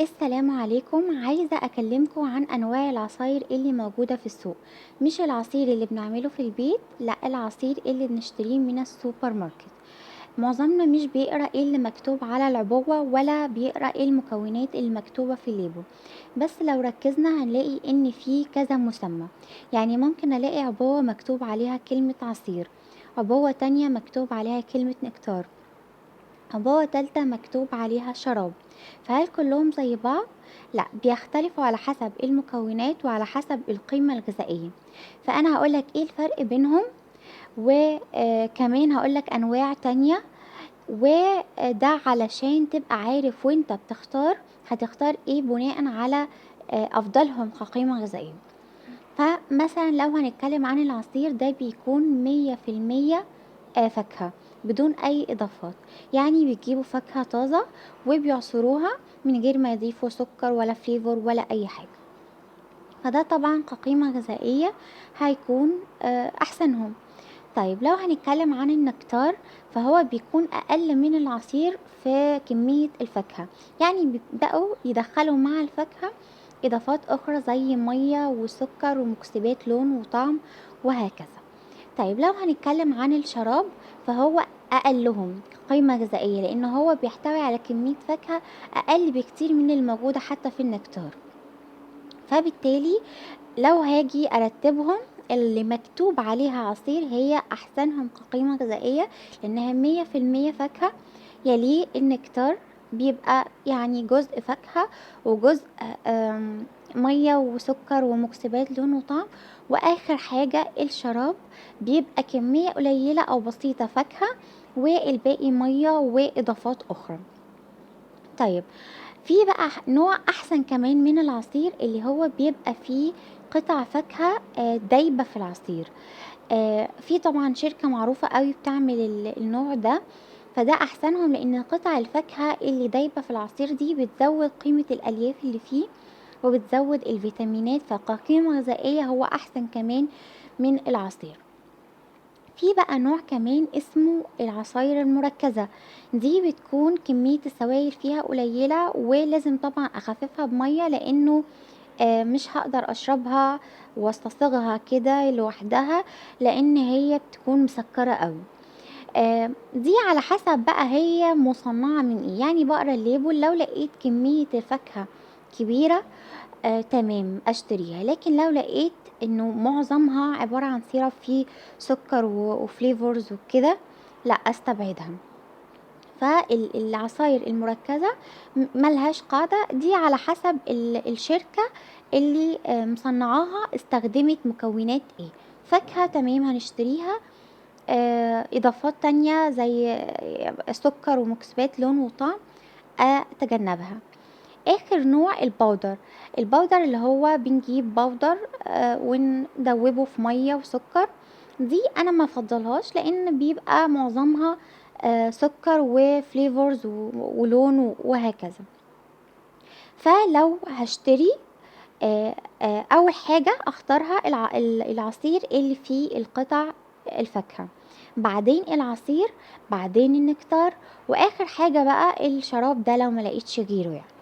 السلام عليكم. عايزة أكلمكم عن أنواع العصاير اللي موجودة في السوق. مش العصير اللي بنعمله في البيت، لا، العصير اللي بنشتريه من السوبر ماركت. معظمنا مش بيقرأ ايه اللي مكتوب على العبوة ولا بيقرأ ايه المكونات اللي مكتوبة في الليبل. بس لو ركزنا هنلاقي ان في كذا مسمى. يعني ممكن الاقي عبوة مكتوب عليها كلمة عصير، عبوة تانية مكتوب عليها كلمة نكتار، عبوة تالتة مكتوب عليها شراب. فهل كلهم زي بعض؟ لا، بيختلفوا على حسب المكونات وعلى حسب القيمة الغذائية. فأنا هقولك ايه الفرق بينهم، وكمان هقولك أنواع تانية. وده علشان تبقى عارف وانت بتختار هتختار ايه بناء على أفضلهم كقيمة غذائية. فمثلا لو هنتكلم عن العصير ده بيكون 100% فاكهة بدون أي إضافات. يعني بيجيبوا فاكهة طازة وبيعصروها من غير ما يضيفوا سكر ولا فليفر ولا أي حاجة. فده طبعا كقيمة غذائية هيكون أحسنهم. طيب لو هنتكلم عن النكتار فهو بيكون أقل من العصير في كمية الفاكهة. يعني بيبدأوا يدخلوا مع الفاكهة إضافات أخرى زي مية وسكر ومكسبات لون وطعم وهكذا. طيب لو هنتكلم عن الشراب فهو أقلهم قيمة غذائية، لأن هو بيحتوي على كمية فاكهة أقل بكتير من الموجودة حتى في النكتار. فبالتالي لو هاجي أرتبهم، اللي مكتوب عليها عصير هي أحسنهم كقيمة غذائية، لأنها 100% فاكهة. يليه النكتار، بيبقى يعني جزء فاكهة وجزء مية وسكر ومكسبات لون وطعم. واخر حاجة الشراب، بيبقى كمية قليلة او بسيطة فاكهة والباقي مية واضافات اخرى. طيب في بقى نوع احسن كمان من العصير اللي هو بيبقى فيه قطع فاكهة دايبة في العصير. في طبعا شركة معروفة قوي بتعمل النوع ده. فده احسنهم لان قطع الفاكهة اللي دايبة في العصير دي بتزود قيمة الالياف اللي فيه وبتزود الفيتامينات، فكقيمة غذائية هو احسن كمان من العصير. في بقى نوع كمان اسمه العصاير المركزة. دي بتكون كمية السوائل فيها قليلة، ولازم طبعا اخففها بمية لانه مش هقدر اشربها واستصيغها كده لوحدها، لان هي بتكون مسكرة قوي. دي على حسب بقى هي مصنعة من ايه. يعني بقرا الليبل، لو لقيت كمية الفاكهة كبيرة تمام اشتريها، لكن لو لقيت انه معظمها عبارة عن سيرب فيه سكر وفليفرز وكده، لا استبعدها. فالعصاير المركزة ملهاش قاعدة، دي على حسب الشركة اللي مصنعاها استخدمت مكونات ايه. فاكهة تمام هنشتريها، اضافات تانية زي سكر ومكسبات لون وطعم اتجنبها. اخر نوع البودر. البودر اللي هو بنجيب بودر وندوبه في مية وسكر. دي انا ما افضلهاش لان بيبقى معظمها سكر وفليفرز ولون وهكذا. فلو هشتري اول حاجة اختارها العصير اللي فيه القطع الفاكهة، بعدين العصير، بعدين النكتار، واخر حاجة بقى الشراب ده لو ما لقيتش غيره يعني.